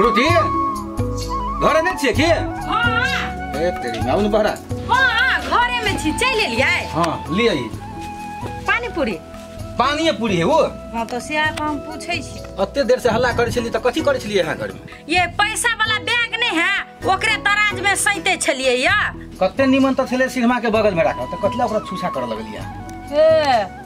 Frooti घरे नहीं छे के? हां ए तेरी आउ न बहरा। हां घरे में छी, चल एलियै। हां ले आई। पानी पूरी पानी पूरी है वो। हां तो से हम पूछै छी। अत्ते देर से हल्ला करे छली त कथि करे छली यहाँ घर में? ये पैसा वाला बैग नहीं है, ओकरे दराज में सैते छलिए या। कत्ते निमन त छले सिनेमा के बगल में राखल त कतला ओकरा छुछा कर लगलिया। ए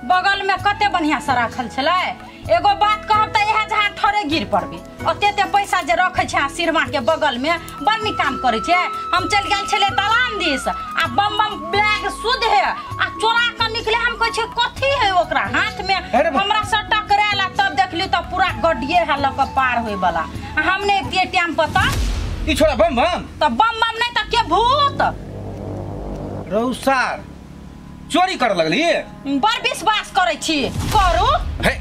बगल में कते बढ़िया से राखल छले। एगो बात कहब त यह जहां ठरे गिर पड़बी। अते पैसा जे रखे छ सिनेमा के बगल में बन्नी काम करे छे। हम चल गेल छले दलान this uh bomb bomb bag शुद्ध है आ चोरा के निकले। हम कह छे कथि है ओकरा हाथ में, हमरा से टकराला तब देखली त पूरा गड्डिए है लक पार होय वाला। हमने एते टाइम पता ई छोड़ा बम बम त बम बम नहीं त के भूत रौसार चोरी कर लगली। बड़ विश्वास करे छी करू। है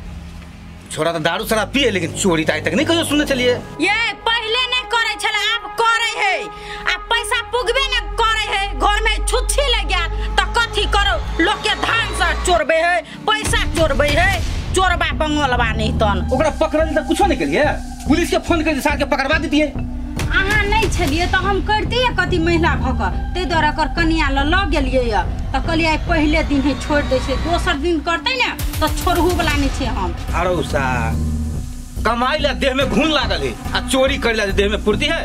छोरा तो दारू शराब पिए लेकिन चोरी तो आज तक नहीं कहियो सुनने चलिए। ये पहले नहीं करे छले अब करे है। आ पैसा पुगबे नहीं करे है, घर में छुच्छी लग गया त कथि करो। लोग के धान से चोरबे है, पैसा चोरबे है, चोरबा बंगलबा नहीं तन। ओकरा पकड़ल त कुछो नहीं करिए, पुलिस के फोन कर साथ के पकड़वा दीतिए। अहाँ नहीं छलिए त हम करतिए कथि महिला भक ते द्वारा कर कनिया ल गेलिए या त कहलिए पहले दिन है छोड़ दे छे, दोसर दिन करते न त छोड़हु वाला नहीं छे हम। अरे सा कमाई ला देह में घून लागल है आ चोरी कर ला देह में फुर्ती है।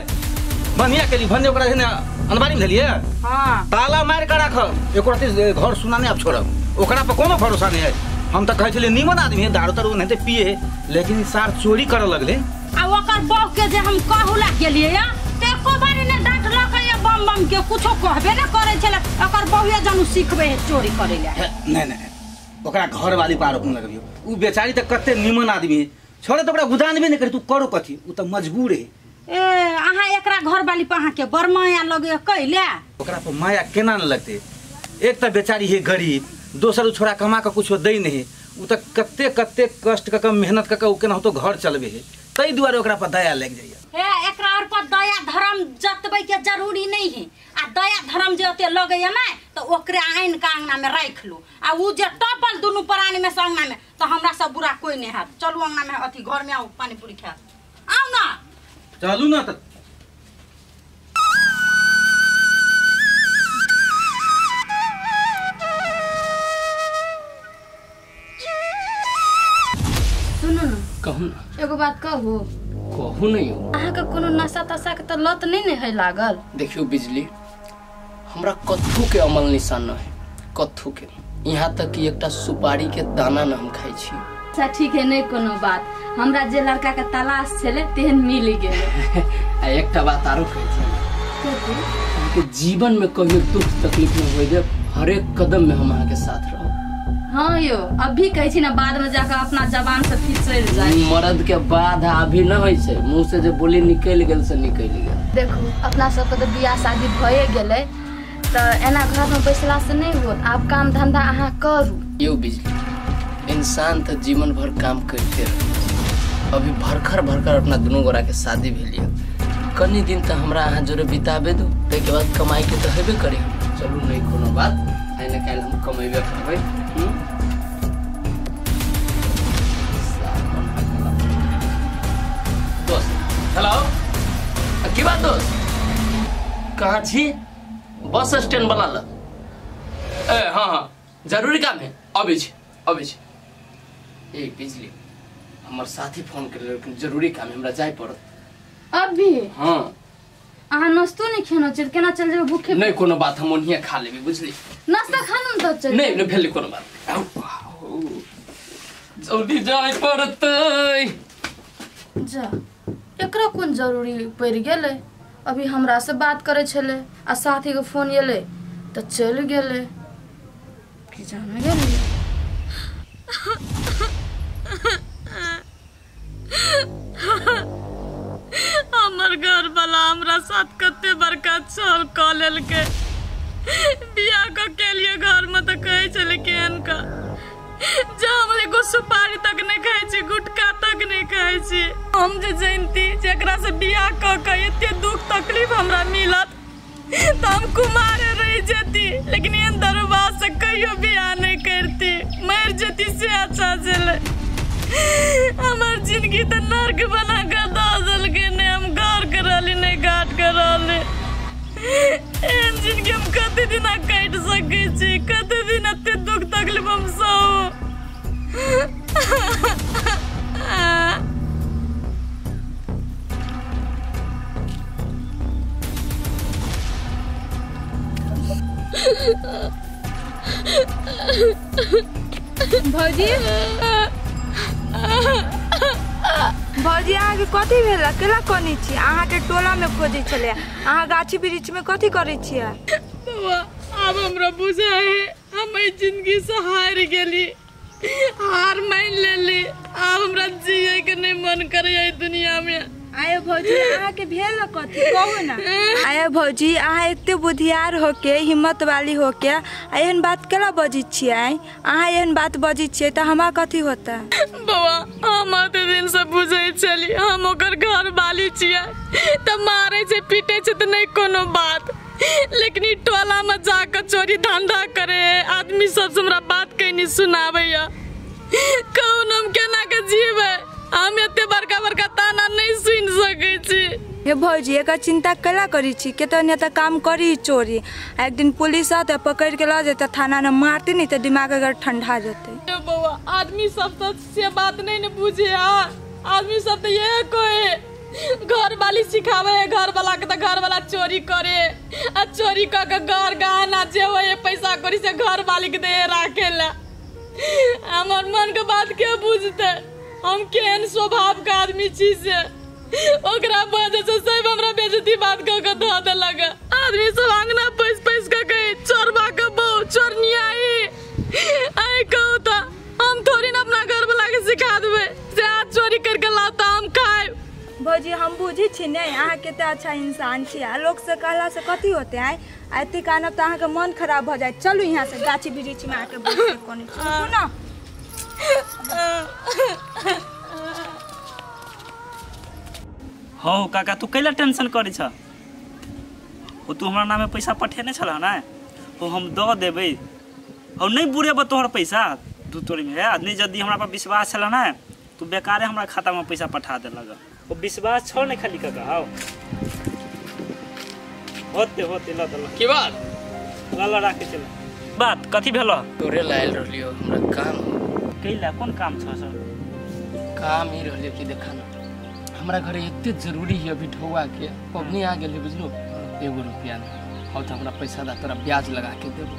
बनिया के लिए भन्ने ओकरा ने अनबारी में धलिए। हां ताला मार के राख एको रात घर सुना नहीं अब छोड़ब। ओकरा पर कोनो भरोसा नहीं है। हम त कहे छले नीमन आदमी है, दारू तारू नहीं ते पिए लेकिन सार चोरी कर लगले। आ ओकर बहू के जे हम कहूला गेलिए या ते को बारे ने डांट लके या बम बम के कुछो कहबे न करे छले। ओकर बहुए जानू सिखबे है चोरी करे ले। नहीं नहीं ओकरा घर वाली पर आरोप लगबियो। उ बेचारी त कते नीमन आदमी है, छोड़े त ओकरा गुदानबे नहीं करे। तू करो कथि, उ त मजबूर है। ए अहाँ एकरा घर वाली पर अहाँ के बरमाया लगे कैले। ओकरा पर माया केना न लगते। एक त बेचारी है गरीब, दोसर छोरा कमा के कुछो दे नहीं। उ त कते कते कष्ट क मेहनत क उ केना तो घर चलबे है। तई दुआरे ओकरा पर दया लग जाइए। हे एकरा और पर दया धर्म जतबे के जरूरी नहीं है। आ दया धर्म जे ओते लगे या ना तो ओकरे आइन का अंगना में राख लो। आ उ जे टपल दुनु प्राणी में संगना में तो हमरा सब बुरा कोई नहीं है। चलू अंगना में अथी घर में आओ पानी पूरी खा आओ ना। चलू ना त सुनो ना कहू ना। एगो बात कहू। कहू नहीं हो। अहाँ के कोनो नशा तशा के तो लत नहीं है लागल? देखियो बिजली हमरा कथू के अमल निशान न है, कथू के। यहाँ तक कि एकटा सुपारी के दाना न हम खाई छी। अच्छा ठीक है नहीं कोनो बात। हमरा जे लड़का के तलाश छले तेहन मिल गेले। आ एकटा बात आरो कहै छी कि जीवन में कहियो दुख तकलीफ न होय दे, हर एक कदम में हम अहाँ के साथ रहब। हाँ यो अभी कहे छी ना, बाद में जाकर अपना जबान से फिसल जाए। मर्द के बाद अभी न होय छै, मुंह से जे बोली निकल गेल से निकल गेल। देखो अपना सब के तो बियाह शादी भए गेले तो एना घर में बैसला से नहीं होत। आप काम धंधा अहाँ करू। यो बिजली इंसान तो जीवन भर काम करते रहे। अभी भरखर भरखर अपना दोनों गोरा के शादी भेलिए। कनी दिन तक हमरा अहाँ जोरे बिताबे दू, ताके बाद कमाई के तो हेबे करी। चलू नहीं कोनो बात, आइ न काल्हि हम कमेबे करबै। दोस्त हेलो की बात दोस्त, कहाँ छी? बस स्टैंड बना ल। ए हाँ हाँ जरूरी काम है, अभी छी अभी छी। ए बिजली हमर साथी फोन कर लेकिन जरूरी काम है, हमरा जाय पड़त अभी। हाँ अहाँ नाश्तो नहीं खेनो छै केना चल जेबै भूखे? नहीं कोनो बात, हम ओनिया खा लेबे बुझली। नाश्ता खानु न त चल। नहीं नहीं भेले कोनो बात। जल्दी जाय पड़तै। जा एकरा कोन जरूरी पड़ गेले? अभी हमरा से बात करे छले आ साथी के फोन एले तो चल गेले कि जाने गेले। हमर घर वाला हमरा साथ कते बड़का छल क लेलके। बियाह के लिए घर में तो कहे छले कि इनका हम एगो सुपारी तक नहीं खाई छी, गुटखा तक नहीं खाई छी। हम जे जानती जेकरा से बियाह क एते दुख तकलीफ हमरा मिलत तो हम कुमारे रह जेती, लेकिन इन दरबार से कहियो बियाह नहीं करती, मर जेती से अच्छा चले। हमार जिंदगी तो नर्क बना कर दे देलके ने। हम के रहले जिनके हम कते दिन काट सके छी, कते दिन एते दुख तकलीफ हम सह। भौजी भौजी अहाँके कथी भेल? केला कनी छी? अहाँके टोला में खोजे छले, अहाँ गाछी वृक्ष में कथी करे छियै? बाबा अब हमरा बुझा है हम जिंदगी से हार गेली, हार मान लेली। अब हमरा जिए के नहीं मन करे दुनिया में। आये भौजी अहाँके भेल कथी कहू ना। आये भौजी अहाँ एते बुधियार होके हिम्मत वाली होके एहन बात केला बजी छियै? अहाँ एहन बात बजी छियै त हमरा कथी होता? बाबा हम आते दिन से बुझे चली हम ओकर घर वाली छियै त मारे छै पीटे छै त नहीं कोनो बात, लेकिन ई टोला में जाकर चोरी धंधा करे आदमी सब हमरा बात कहीं नहीं सुनावे। कहूँ हम केना के जीवे? हम एते बड़का बड़का ताना नहीं सुन सके छी। हे भौजी एक चिंता कला करी छी केतने त काम करी चोरी, एक दिन पुलिस आते पकड़ के ला जेते थाना में मारते नहीं तो दिमाग अगर ठंडा जेते। बाबा आदमी सब तो से बात नहीं न बुझे। आदमी सब तो ये कहे घर वाली सिखावे, घर वाला के तो घर वाला चोरी करे आ चोरी क के घर गहना जे होए पैसा करी से घर वाली के दे राखेला। हमर मन के बात के बुझते? हम केहन स्वभाव का आदमी छी से ओकरा वजह से सब हमरा बेइज्जती बात क के ध देलक। आदमी सब अंगना पैस पैस के कहे चोरबा के बहु चोरनिया आई कहू त हम थोड़ी ना अपना घर वाला के सिखा देबे से आज चोरी करके लाता हम खाए। भौजी हम बुझी छी नहीं अहाँ केते अच्छा इंसान छी, लोग से कहला से कथी होते हैं? एते कानब त अहाँ के मन खराब भ जाए। चलू यहाँ से गाछी वृक्ष में आके बैठ कोनी सुनो। हो काका तू कैला टेंशन करे छ? हो तू हमरा नामे पैसा पठेने छला ना, हो हम द देबे। हो नहीं बुरेब तोहर पैसा तू तोरी में है नहीं। जदी हमरा पर विश्वास छला ना तू बेकारे हमरा खाता में पैसा पठा दे लगा। वो विश्वास छोड़ नहीं खाली काका। आओ होते होते ला दला की बात ला राखे चल। बात कथी भेलो? तोरे लायल रहलियो हमरा काम कैला कोन काम छ सर? काम ही रहलियो कि देखा ना हमरा घरे एते जरूरी है अभी ढौआ के पबनी आ गेल बुझलो। 1 रुपया न हो त हमरा पैसा दा तोरा ब्याज लगा के देबो।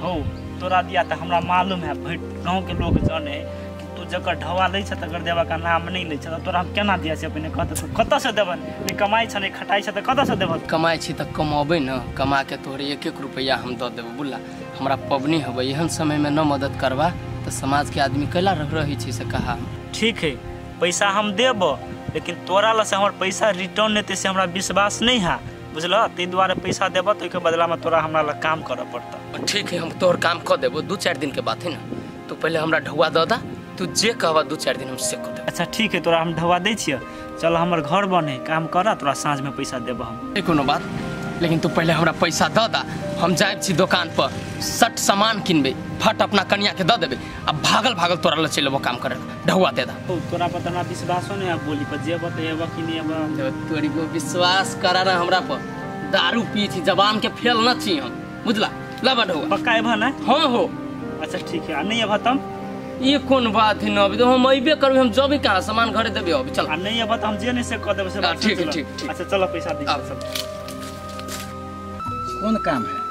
हो तोरा दिया त हमरा मालूम है, भट गांव के लोग जाने कि तू जकर ढवा लै छ तकर देवा का नाम नहीं लै छ। तोरा हम केना दिया से अपने कहत तू कत से देबन? नहीं कमाई छ नहीं खटाई छ त कत से देबन? कमाई छी त कमाबे न, कमा के तोरे 1-1 रुपया हम द देबो बुला। हमरा पबनी हबे एहन समय में न मदद करबा त समाज के आदमी कैला रही छी से कहा। ठीक है पैसा हम देब, लेकिन तोरा ला से हमर पैसा रिटर्न नेते से हमरा विश्वास नहीं है बुझल। ते द्वारा पैसा देब तो के बदला में तोरा हमरा ला काम करे पड़ता। ठीक है हम तोर काम कर देबो। 2-4 दिन के बात है ना, तू पहले हमरा ढौआ द दा, तू जे कहबा 2-4 दिन हम से कर देबो। अच्छा ठीक है तोरा हम ढवा दै छियै। चल हमर घर बने काम कर, तोरा साँझ में पैसा देब हम। कोनो बात, लेकिन तू पहले हमरा पैसा द दा। हम जाए छी दुकान पर सट सामान किनबे, फट अपना कन्या के द देबे, अब भागल भागल तोरा ल चलबो काम करे। ढौआ दे दा। तोरा पर तना विश्वास नहीं है बोली पर जेब त एब कि नहीं एब? तोरी को विश्वास करा ना हमरा पर। दारू पी थी जबान के फेल न छी हम बुझला। ला ढौआ पक्का एब ना? हां हो अच्छा ठीक है। नहीं एब तम ये कौन बात है न? अभी तो हम अइबे करबे, हम जबे कहां सामान घरे देबे। अभी चल नहीं एब त हम जे नहीं से क देब से बात। ठीक है ठीक। अच्छा चलो पैसा दे सब। कौन काम है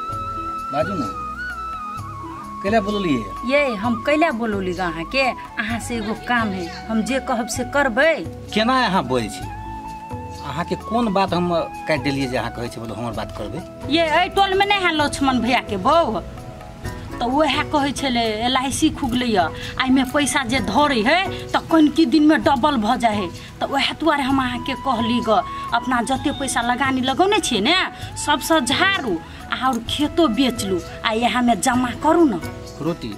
बाजू ना? कैला बोलिए? ये हम कैला बोलौली अहाँ के? अहाँ से एगो काम है, हम जे कहब से करबै। केना अहाँ बोलै छी? अहाँ के कोन बात हम काट देलिए जे अहाँ कहै छी बोलो हमर बात करबै? ये एहि टोल में नहीं है लक्ष्मण भैया के बहू तो वह कहे छले LIC खुगले आई में पैसा जे धरे है तो कनकी दिन में डबल भ जाए है। तो वह दुआरे हम अहाँ के कहली ग अपना जते पैसा लगानी लगौने छिए ने सबसे झाड़ू और खेतो बेच लू आ यहाँ में जमा करू न। रोटी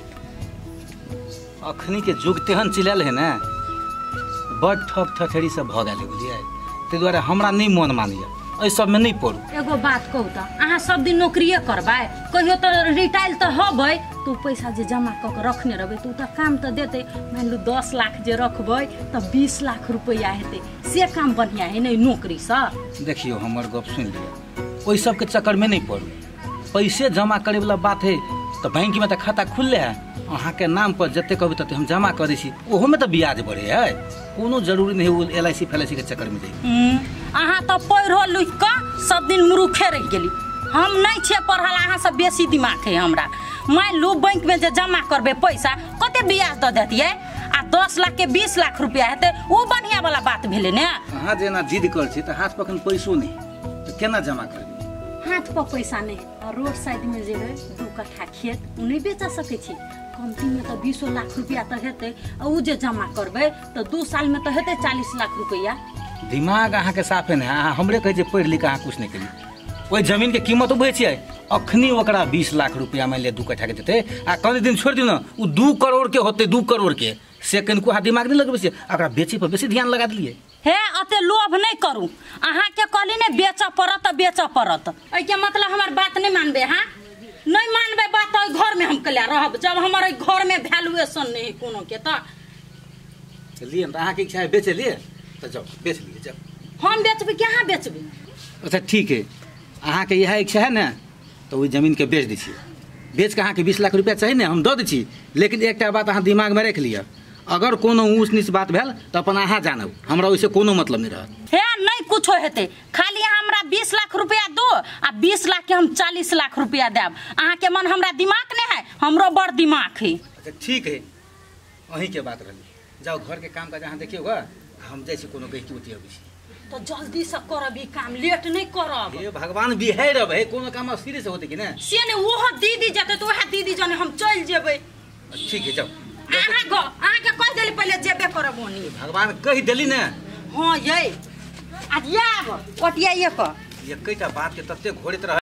अखनी के जुग तेहन चिलाल है ना, बड़ ठक ठठेरी सब भ गेल बुझिए। ते दुआरे हमरा नहीं मन मानिए, एहि सब में नहीं पड़ू। एगो बात कहू तो अहाँ सब दिन नौकरिए करबै, कहियो तो रिटायर तो हबै तो पैसा जे जमा कऽ के रखने रहबै तो काम तो देते। मान लू 10 लाख जे रखबै तो 20 लाख रुपया हेतै, से काम बढ़िया है नहीं नौकरी से। देखियो हमर गप सुन लिया, ओइ सब के चक्कर में नहीं पड़ू। पैसे जमा करे वाला बात है तो बैंक में तो खाता खुलले है, अहाँ के नाम पर जते कहबै तते हम जमा करे छी, ओहो में तो ब्याज बढ़े है। कोनो जरूरी नहीं वो LIC FLIC के चक्कर में जाई। अहाँ तो पढ़ो लिख के सब दिन मुरुखे रह गेली। हम नहीं छे पढ़ल, अहाँ सब बेसी दिमाग है हमरा। मान लू बैंक में जे जमा करबे पैसा कते ब्याज द देतिए, आ 10 लाख के 20 लाख रुपया हेते, वो बढ़िया वाला बात भेले ने। अहाँ जेना जिद कर छी त हाथ पकन पैसो नहीं तो केना जमा करबे? हाथ पर पैसा नहीं, और रोड साइड में जे है 2 कट्ठा खेत नहीं बेचा सके छी। कमती में तो 20 लाख रुपया तो हेते, और उ जे जमा करबे तो 2 साल में तो हेते 40 लाख रुपया। दिमाग अहाँ के साफ है ना? अहाँ हमरे कहे जे पढ़ लिख अहाँ कुछ नहीं करी। ओइ जमीन के कीमत बुझे छियै, अखनी ओकरा 20 लाख रुपया मान ले 2 कट्ठा के देते, आ कौन दिन छोड़ दियो ना उ 2 करोड़ के होते, 2 करोड़ के। से कनको हाथ दिमाग नहीं लगबे छै, अकरा बेचे पर बेसी ध्यान लगा दिलिए। हे अते लोभ नहीं करू, अहाँ के कहली ने बेच पड़त तो बेच पड़त, ए के मतलब हमार बात नहीं मानबे। हाँ नहीं मानबे बात तो घर में हम कल्या रहब, जब हमारे घर में वैल्यूएशन नहीं कोनो के तो चलिए अहाँ के इच्छा है बेचे लिए तो जाओ बेच लिए जाओ। हम बेचबे कहाँ बेचबे? अच्छा ठीक है, अहाँ के यह इच्छा है ना तो वही जमीन के बेच दीजिए। बेच के अहाँ के 20 लाख रुपया चाहिए ना हम दे दी छी, लेकिन एकटा बात अहाँ दिमाग में रख लिया, अगर कोनो ऊँच नीच बात भेल तो अपन अहाँ जानब, हमरा ओइसे कोनो मतलब नहीं रहत। हे नहीं कुछ हेते, खाली हमरा 20 लाख रुपया दो, आ 20 लाख के हम 40 लाख रुपया देब। अहाँ के मन हमरा दिमाग नहीं है, हमरो बड़ दिमाग है। अच्छा ठीक है, वहीं के बात रही, जाओ घर के काम काज अहाँ देखिएगा, हम जैसे कोनो गहकी उठी अबै छी। तो जल्दी से करब, काम लेट नहीं करब। हे भगवान बिहार है, कोनो काम सीधे से होते कि ना? से ने वो दीदी जते तो वह दीदी जने हम चल जेबै। ठीक है जाओ। अहाँ के कह देली पहले जेबे करब ओनी। भगवान कह देली ना। हाँ ये आज याब ओटिया ये क ये कईटा बात के तत्ते घोड़ित रह